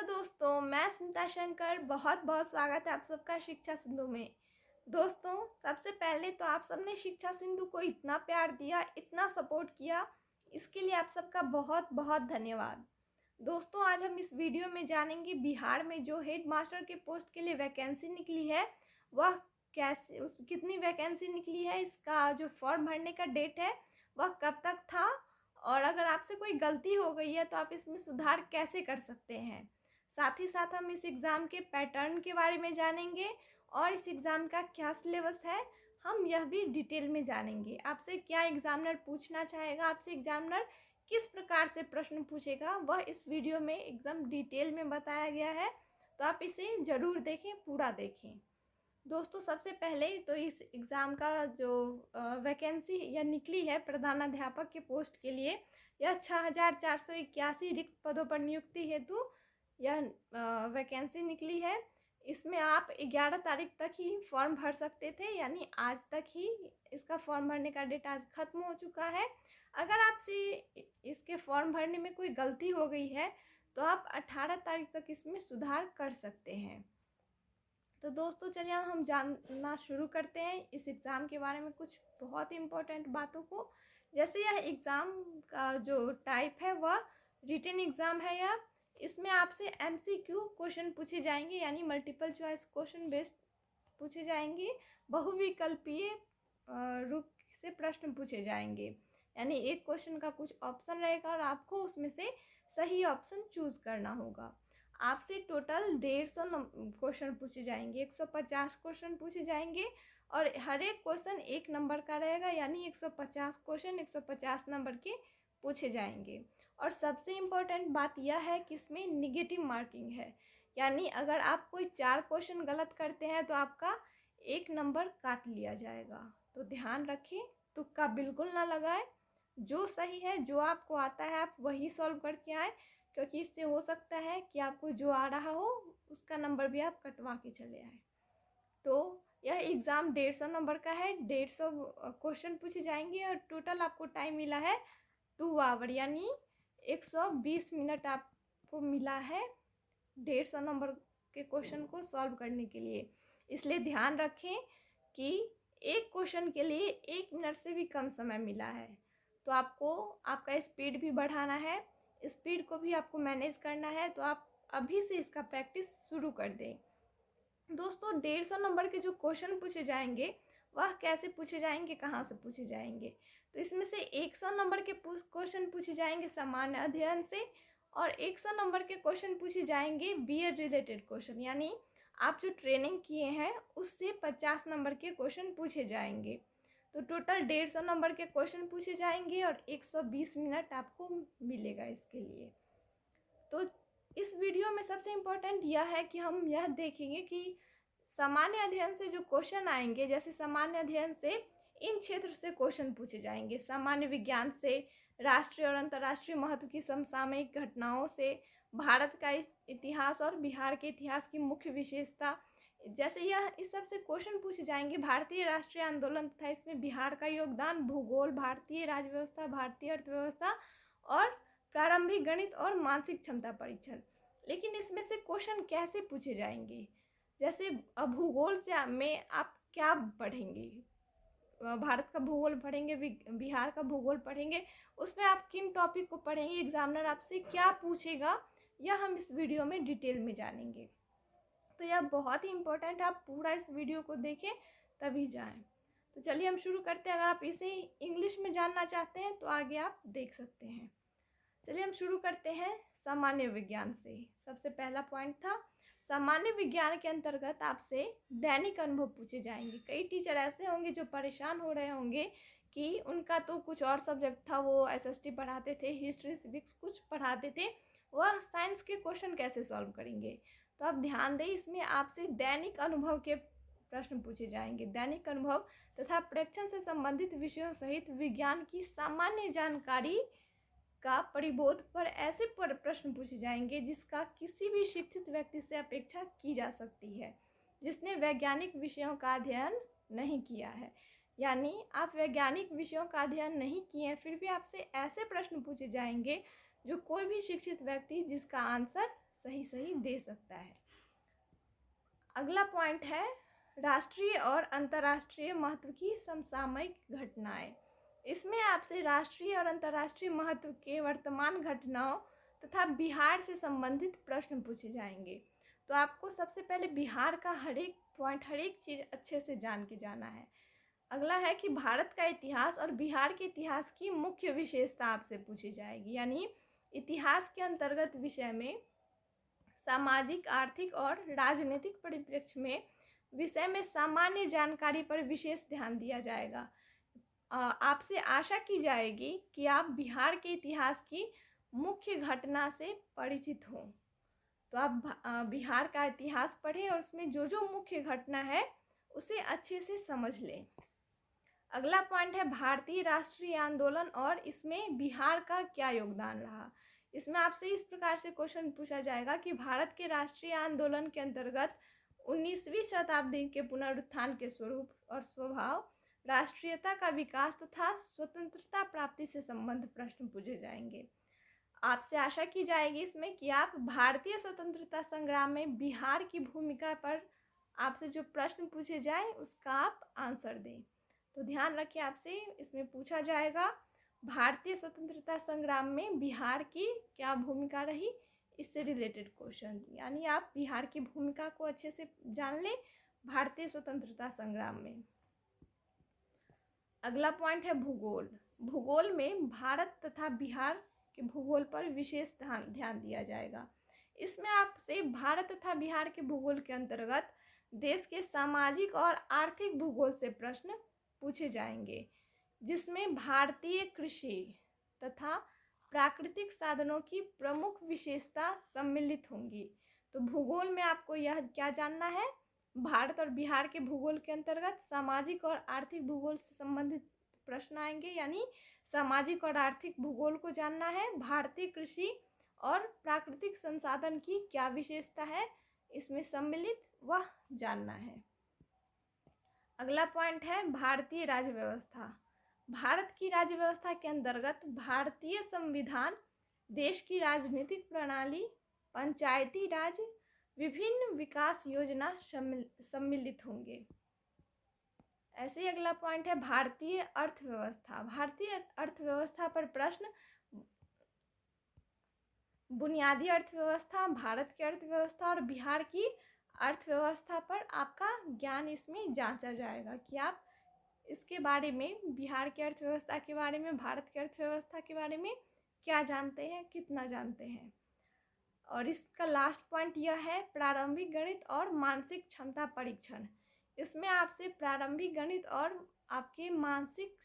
दोस्तों, मैं स्मिता शंकर बहुत बहुत स्वागत है आप सबका शिक्षा सिंधु में। दोस्तों, सबसे पहले तो आप सबने शिक्षा सिंधु को इतना प्यार दिया, इतना सपोर्ट किया, इसके लिए आप सबका बहुत बहुत धन्यवाद। दोस्तों, आज हम इस वीडियो में जानेंगे बिहार में जो हेड मास्टर के पोस्ट के लिए वैकेंसी निकली है वह कैसे कितनी वैकेंसी निकली है, इसका जो फॉर्म भरने का डेट है वह कब तक था, और अगर आपसे कोई गलती हो गई है तो आप इसमें सुधार कैसे कर सकते हैं। साथ ही साथ हम इस एग्ज़ाम के पैटर्न के बारे में जानेंगे और इस एग्ज़ाम का क्या सिलेबस है हम यह भी डिटेल में जानेंगे। आपसे क्या एग्ज़ामिनर पूछना चाहेगा, आपसे एग्ज़ामिनर किस प्रकार से प्रश्न पूछेगा, वह इस वीडियो में एकदम डिटेल में बताया गया है, तो आप इसे ज़रूर देखें, पूरा देखें। दोस्तों, सबसे पहले तो इस एग्ज़ाम का जो वैकेंसी यह निकली है प्रधानाध्यापक के पोस्ट के लिए, यह 6481 रिक्त पदों पर नियुक्ति हेतु यह वैकेंसी निकली है। इसमें आप 11 तारीख तक ही फॉर्म भर सकते थे, यानी आज तक ही इसका फॉर्म भरने का डेट आज ख़त्म हो चुका है। अगर आपसे इसके फॉर्म भरने में कोई गलती हो गई है तो आप 18 तारीख तक इसमें सुधार कर सकते हैं। तो दोस्तों, चलिए हम जानना शुरू करते हैं इस एग्ज़ाम के बारे में कुछ बहुत ही इम्पोर्टेंट बातों को। जैसे यह एग्ज़ाम का जो टाइप है वह रिटन एग्ज़ाम है, या इसमें आपसे MCQ क्वेश्चन पूछे जाएंगे, यानी मल्टीपल चॉइस क्वेश्चन बेस्ड पूछे जाएंगे। बहुविकल्पीय रूप से प्रश्न पूछे जाएंगे, यानी एक क्वेश्चन का कुछ ऑप्शन रहेगा और आपको उसमें से सही ऑप्शन चूज़ करना होगा। आपसे टोटल 150 क्वेश्चन पूछे जाएंगे, 150 क्वेश्चन पूछे जाएंगे और हर एक क्वेश्चन 1 नंबर का रहेगा, यानी 150 क्वेश्चन 150 नंबर के पूछे जाएंगे। और सबसे इम्पोर्टेंट बात यह है कि इसमें निगेटिव मार्किंग है, यानी अगर आप कोई 4 क्वेश्चन गलत करते हैं तो आपका 1 नंबर काट लिया जाएगा। तो ध्यान रखें, तुक्का बिल्कुल ना लगाएं, जो सही है, जो आपको आता है आप वही सॉल्व करके आए, क्योंकि इससे हो सकता है कि आपको जो आ रहा हो उसका नंबर भी आप कटवा के चले आए। तो यह एग्ज़ाम 150 नंबर का है, 150 क्वेश्चन पूछे जाएंगे और टोटल आपको टाइम मिला है 2 आवर, यानी 120 मिनट आपको मिला है 150 नंबर के क्वेश्चन को सॉल्व करने के लिए। इसलिए ध्यान रखें कि एक क्वेश्चन के लिए 1 मिनट से भी कम समय मिला है, तो आपको आपका स्पीड भी बढ़ाना है, स्पीड को भी आपको मैनेज करना है। तो आप अभी से इसका प्रैक्टिस शुरू कर दें। दोस्तों, 150 नंबर के जो क्वेश्चन पूछे जाएंगे वह कैसे पूछे जाएंगे, कहाँ से पूछे जाएंगे, तो इसमें से 100 नंबर के क्वेश्चन पूछे जाएंगे सामान्य अध्ययन से और 100 नंबर के क्वेश्चन पूछे जाएंगे बीएड रिलेटेड क्वेश्चन, यानी आप जो ट्रेनिंग किए हैं उससे 50 नंबर के क्वेश्चन पूछे जाएंगे। तो टोटल 150 नंबर के क्वेश्चन पूछे जाएंगे और 120 मिनट आपको मिलेगा इसके लिए। तो इस वीडियो में सबसे इम्पोर्टेंट यह है कि हम यह देखेंगे कि सामान्य अध्ययन से जो क्वेश्चन आएंगे, जैसे सामान्य अध्ययन से इन क्षेत्र से क्वेश्चन पूछे जाएंगे, सामान्य विज्ञान से, राष्ट्रीय और अंतर्राष्ट्रीय महत्व की समसामयिक घटनाओं से, भारत का इतिहास और बिहार के इतिहास की मुख्य विशेषता, जैसे यह इस सब से क्वेश्चन पूछे जाएंगे। भारतीय राष्ट्रीय आंदोलन तथा इसमें बिहार का योगदान, भूगोल, भारतीय राज्य व्यवस्था, भारतीय अर्थव्यवस्था और प्रारंभिक गणित और मानसिक क्षमता परीक्षण। लेकिन इसमें से क्वेश्चन कैसे पूछे जाएंगे, जैसे भूगोल से में आप क्या पढ़ेंगे, भारत का भूगोल पढ़ेंगे, बिहार का भूगोल पढ़ेंगे, उसमें आप किन टॉपिक को पढ़ेंगे, एग्जामिनर आपसे क्या पूछेगा, यह हम इस वीडियो में डिटेल में जानेंगे। तो यह बहुत ही इम्पोर्टेंट है, आप पूरा इस वीडियो को देखें तभी जाएं। तो चलिए हम शुरू करते हैं। अगर आप इसे इंग्लिश में जानना चाहते हैं तो आगे आप देख सकते हैं। चलिए हम शुरू करते हैं सामान्य विज्ञान से। सबसे पहला पॉइंट था सामान्य विज्ञान के अंतर्गत आपसे दैनिक अनुभव पूछे जाएंगे। कई टीचर ऐसे होंगे जो परेशान हो रहे होंगे कि उनका तो कुछ और सब्जेक्ट था, वो SST पढ़ाते थे, हिस्ट्री सिविक्स कुछ पढ़ाते थे, वह साइंस के क्वेश्चन कैसे सॉल्व करेंगे। तो आप ध्यान दें, इसमें आपसे दैनिक अनुभव के प्रश्न पूछे जाएंगे। दैनिक अनुभव तथा प्रेक्षण से संबंधित विषयों सहित विज्ञान की सामान्य जानकारी का परिबोध पर ऐसे प्रश्न पूछे जाएंगे जिसका किसी भी शिक्षित व्यक्ति से अपेक्षा की जा सकती है जिसने वैज्ञानिक विषयों का अध्ययन नहीं किया है। यानी आप वैज्ञानिक विषयों का अध्ययन नहीं किए हैं, फिर भी आपसे ऐसे प्रश्न पूछे जाएंगे जो कोई भी शिक्षित व्यक्ति जिसका आंसर सही दे सकता है। अगला पॉइंट है राष्ट्रीय और अंतर्राष्ट्रीय महत्व की समसामयिक घटनाएं। इसमें आपसे राष्ट्रीय और अंतर्राष्ट्रीय महत्व के वर्तमान घटनाओं तथा बिहार से संबंधित प्रश्न पूछे जाएंगे। तो आपको सबसे पहले बिहार का हर एक पॉइंट, हर एक चीज़ अच्छे से जान के जाना है। अगला है कि भारत का इतिहास और बिहार के इतिहास की मुख्य विशेषता आपसे पूछी जाएगी, यानी इतिहास के अंतर्गत विषय में सामाजिक, आर्थिक और राजनीतिक परिप्रेक्ष्य में विषय में सामान्य जानकारी पर विशेष ध्यान दिया जाएगा। आपसे आशा की जाएगी कि आप बिहार के इतिहास की मुख्य घटना से परिचित हों। तो आप बिहार का इतिहास पढ़ें और उसमें जो जो मुख्य घटना है उसे अच्छे से समझ लें। अगला पॉइंट है भारतीय राष्ट्रीय आंदोलन और इसमें बिहार का क्या योगदान रहा। इसमें आपसे इस प्रकार से क्वेश्चन पूछा जाएगा कि भारत के राष्ट्रीय आंदोलन के अंतर्गत 19वीं शताब्दी के पुनरुत्थान के स्वरूप और स्वभाव, राष्ट्रीयता का विकास तथा स्वतंत्रता प्राप्ति से संबंध प्रश्न पूछे जाएंगे। आपसे आशा की जाएगी इसमें कि आप भारतीय स्वतंत्रता संग्राम में बिहार की भूमिका पर आपसे जो प्रश्न पूछे जाए उसका आप आंसर दें। तो ध्यान रखिए, आपसे इसमें पूछा जाएगा भारतीय स्वतंत्रता संग्राम में बिहार की क्या भूमिका रही, इससे रिलेटेड क्वेश्चन, यानी आप बिहार की भूमिका को अच्छे से जान लें भारतीय स्वतंत्रता संग्राम में। अगला पॉइंट है भूगोल। भूगोल में भारत तथा बिहार के भूगोल पर विशेष ध्यान दिया जाएगा। इसमें आपसे भारत तथा बिहार के भूगोल के अंतर्गत देश के सामाजिक और आर्थिक भूगोल से प्रश्न पूछे जाएंगे, जिसमें भारतीय कृषि तथा प्राकृतिक साधनों की प्रमुख विशेषता सम्मिलित होंगी। तो भूगोल में आपको यह क्या जानना है, भारत और बिहार के भूगोल के अंतर्गत सामाजिक और आर्थिक भूगोल से संबंधित प्रश्न आएंगे, यानी सामाजिक और आर्थिक भूगोल को जानना है। भारतीय कृषि और प्राकृतिक संसाधन की क्या विशेषता है इसमें सम्मिलित, वह जानना है। अगला पॉइंट है भारतीय राज्य व्यवस्था। भारत की राज्य व्यवस्था के अंतर्गत भारतीय संविधान, देश की राजनीतिक प्रणाली, पंचायती राज, विभिन्न विकास योजना सम्मिलित होंगे। ऐसे ही अगला पॉइंट है भारतीय अर्थव्यवस्था। भारतीय अर्थव्यवस्था पर प्रश्न, बुनियादी अर्थव्यवस्था, भारत की अर्थव्यवस्था और बिहार की अर्थव्यवस्था पर आपका ज्ञान इसमें जांचा जाएगा कि आप इसके बारे में, बिहार की अर्थव्यवस्था के बारे में, भारत की अर्थव्यवस्था के बारे में क्या जानते हैं, कितना जानते हैं। और इसका लास्ट पॉइंट यह है प्रारंभिक गणित और मानसिक क्षमता परीक्षण। इसमें आपसे प्रारंभिक गणित और आपके मानसिक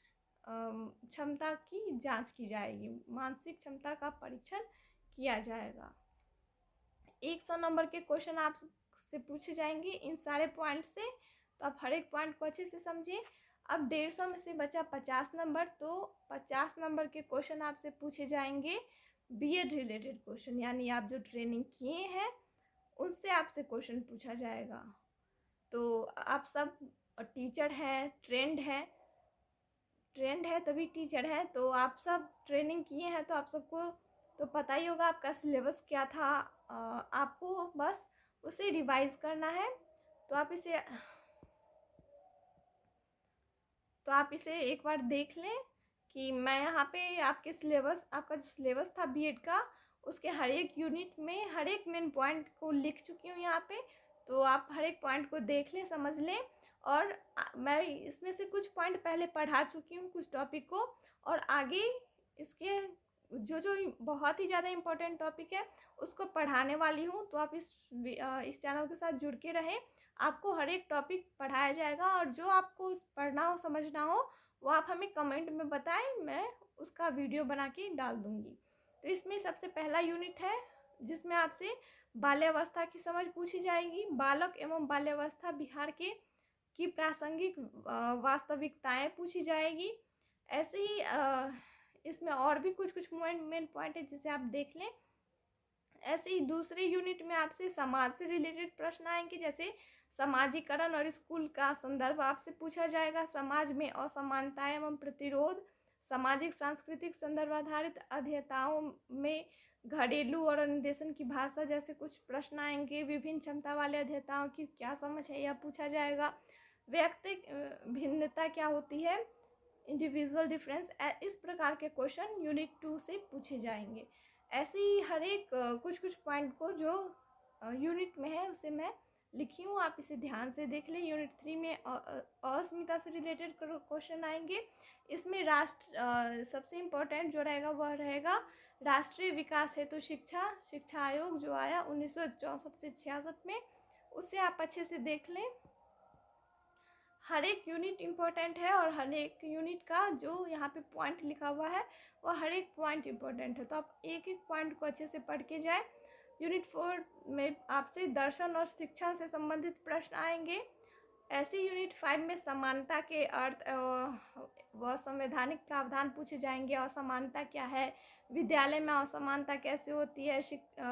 क्षमता की जांच की जाएगी, मानसिक क्षमता का परीक्षण किया जाएगा। 100 नंबर के क्वेश्चन आपसे पूछे जाएंगे इन सारे पॉइंट से, तो आप हर एक पॉइंट को अच्छे से समझिए। अब 150 में से बचा 50 नंबर, तो 50 नंबर के क्वेश्चन आपसे पूछे जाएंगे बीएड रिलेटेड क्वेश्चन, यानी आप जो ट्रेनिंग किए हैं उनसे आपसे क्वेश्चन पूछा जाएगा। तो आप सब टीचर हैं, ट्रेंड है तभी टीचर है, तो आप सब ट्रेनिंग किए हैं तो आप सबको तो पता ही होगा आपका सिलेबस क्या था। आपको बस उसे रिवाइज करना है। तो आप इसे एक बार देख लें कि मैं यहाँ पे आपके सिलेबस, आपका जो सिलेबस था बीएड का, उसके हर एक यूनिट में हर एक मेन पॉइंट को लिख चुकी हूँ यहाँ पे। तो आप हर एक पॉइंट को देख लें, समझ लें। और मैं इसमें से कुछ पॉइंट पहले पढ़ा चुकी हूँ, कुछ टॉपिक को, और आगे इसके जो बहुत ही ज़्यादा इम्पोर्टेंट टॉपिक है उसको पढ़ाने वाली हूँ। तो आप इस चैनल के साथ जुड़ के रहें, आपको हर एक टॉपिक पढ़ाया जाएगा। और जो आपको पढ़ना हो, समझना हो, वो आप हमें कमेंट में बताएं, मैं उसका वीडियो बना के डाल दूँगी। तो इसमें सबसे पहला यूनिट है जिसमें आपसे बाल्यावस्था की समझ पूछी जाएगी। बालक एवं बाल्यावस्था बिहार की प्रासंगिक वास्तविकताएं पूछी जाएगी। ऐसे ही इसमें और भी कुछ मेन पॉइंट है जिसे आप देख लें। ऐसे ही दूसरे यूनिट में आपसे समाज से रिलेटेड प्रश्न आएंगे, जैसे समाजीकरण और स्कूल का संदर्भ आपसे पूछा जाएगा। समाज में असमानताएं एवं प्रतिरोध, सामाजिक सांस्कृतिक संदर्भ आधारित अध्ययताओं में घरेलू और अनुदेशन की भाषा जैसे कुछ प्रश्न आएंगे। विभिन्न क्षमता वाले अध्येताओं की क्या समझ है, यह पूछा जाएगा। व्यक्तिक भिन्नता क्या होती है, इंडिविजुअल डिफरेंस, इस प्रकार के क्वेश्चन यूनिट 2 से पूछे जाएंगे। ऐसे ही हर एक कुछ कुछ पॉइंट को जो यूनिट में है उसे मैं लिखी हूँ, आप इसे ध्यान से देख लें। यूनिट 3 में अस्मिता से रिलेटेड क्वेश्चन आएंगे। इसमें राष्ट्र सबसे इम्पोर्टेंट जो रहेगा वह रहेगा राष्ट्रीय विकास हेतु शिक्षा आयोग जो आया 1964 से 66 में, उससे आप अच्छे से देख लें। हर एक यूनिट इम्पोर्टेंट है और हर एक यूनिट का जो यहाँ पे पॉइंट लिखा हुआ है वह हर एक पॉइंट इम्पोर्टेंट है, तो आप एक एक पॉइंट को अच्छे से पढ़ के जाए। यूनिट 4 में आपसे दर्शन और शिक्षा से संबंधित प्रश्न आएंगे। ऐसे यूनिट 5 में समानता के अर्थ व संवैधानिक प्रावधान पूछे जाएंगे। असमानता क्या है, विद्यालय में असमानता कैसे होती है,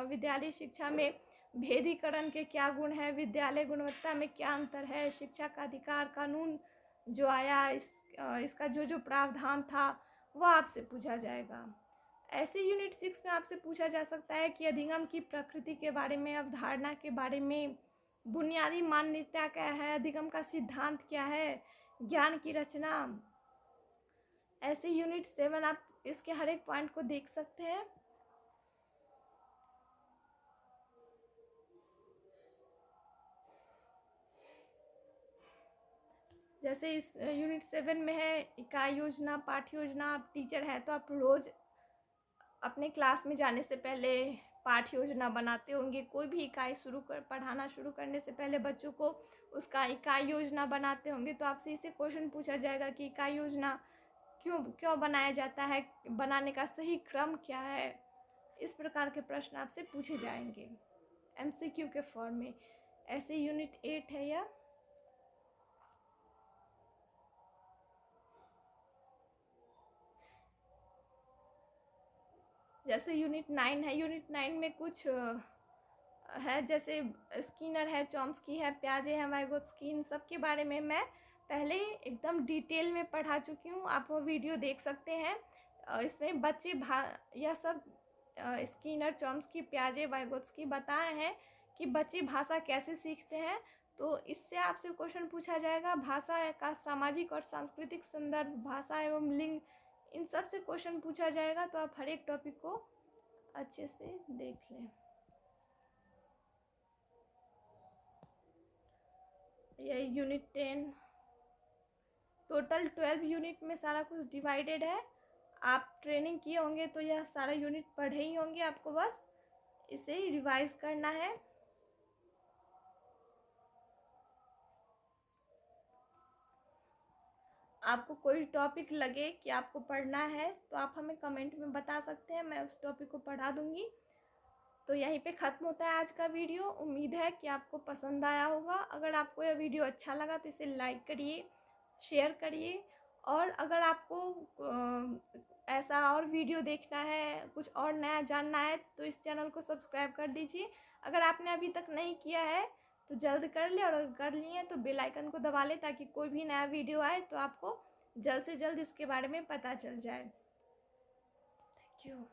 विद्यालय शिक्षा में भेदीकरण के क्या गुण है, विद्यालय गुणवत्ता में क्या अंतर है, शिक्षा का अधिकार कानून जो आया इसका जो प्रावधान था वह आपसे पूछा जाएगा। ऐसे यूनिट 6 में आपसे पूछा जा सकता है कि अधिगम की प्रकृति के बारे में, अवधारणा के बारे में, बुनियादी मान्यता क्या है, अधिगम का सिद्धांत क्या है, ज्ञान की रचना। ऐसे यूनिट 7 आप इसके हर एक पॉइंट को देख सकते हैं। जैसे इस यूनिट 7 में है इकाई योजना, पाठ्य योजना। आप टीचर हैं तो आप रोज़ अपने क्लास में जाने से पहले पाठ्य योजना बनाते होंगे। कोई भी इकाई पढ़ाना शुरू करने से पहले बच्चों को उसका इकाई योजना बनाते होंगे, तो आपसे इसे क्वेश्चन पूछा जाएगा कि इकाई योजना क्यों बनाया जाता है, बनाने का सही क्रम क्या है। इस प्रकार के प्रश्न आपसे पूछे जाएंगे MCQ के फॉर्म में। ऐसे यूनिट 8 है यह। जैसे यूनिट 9 है। यूनिट 9 में कुछ है, जैसे स्किनर है, चॉम्स्की है, पियाजे है, वाइगोत्स्की, इन सब के बारे में मैं पहले एकदम डिटेल में पढ़ा चुकी हूँ। आप वो वीडियो देख सकते हैं। इसमें बच्चे यह सब स्किनर, चॉम्स्की, पियाजे, वाइगोत्स्की बताए हैं कि बच्चे भाषा कैसे सीखते हैं। तो इससे आपसे क्वेश्चन पूछा जाएगा भाषा का सामाजिक और सांस्कृतिक संदर्भ, भाषा एवं लिंग, इन सब से क्वेश्चन पूछा जाएगा। तो आप हर एक टॉपिक को अच्छे से देख लें। यह यूनिट 10, टोटल 12 यूनिट में सारा कुछ डिवाइडेड है। आप ट्रेनिंग किए होंगे तो यह सारा यूनिट पढ़े ही होंगे, आपको बस इसे रिवाइज करना है। आपको कोई टॉपिक लगे कि आपको पढ़ना है तो आप हमें कमेंट में बता सकते हैं, मैं उस टॉपिक को पढ़ा दूंगी। तो यहीं पे ख़त्म होता है आज का वीडियो। उम्मीद है कि आपको पसंद आया होगा। अगर आपको यह वीडियो अच्छा लगा तो इसे लाइक करिए, शेयर करिए, और अगर आपको ऐसा और वीडियो देखना है, कुछ और नया जानना है, तो इस चैनल को सब्सक्राइब कर दीजिए। अगर आपने अभी तक नहीं किया है तो जल्द कर ले, और अगर कर लिए तो बेल आइकन को दबा ले ताकि कोई भी नया वीडियो आए तो आपको जल्द से जल्द इसके बारे में पता चल जाए। Thank you.